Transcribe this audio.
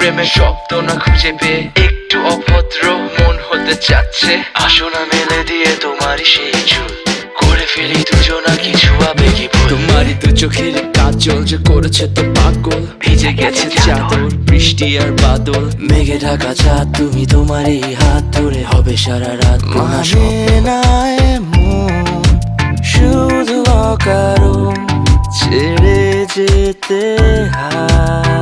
প্রেমের শব্দ না খুঁজে পেয়ে একটু অভদ্র মন হতে চাচ্ছে। আসো না মেলে দিয়ে তোমারই সেই চুল, করে ফেলি দুজনা কিছু আবেগী ভুল। তোমারই দু চোখের কাজল যে করেছে তো পাগল, ভিজে গেছে চাদর বৃষ্টি আর বাদল। মেঘে ঢাকা চাঁদ তুমি তোমারই হাত ধরে হবে সারা রাত মহা স্বপ্ন। শুধু অকারণ ছেড়ে যেতে হয়।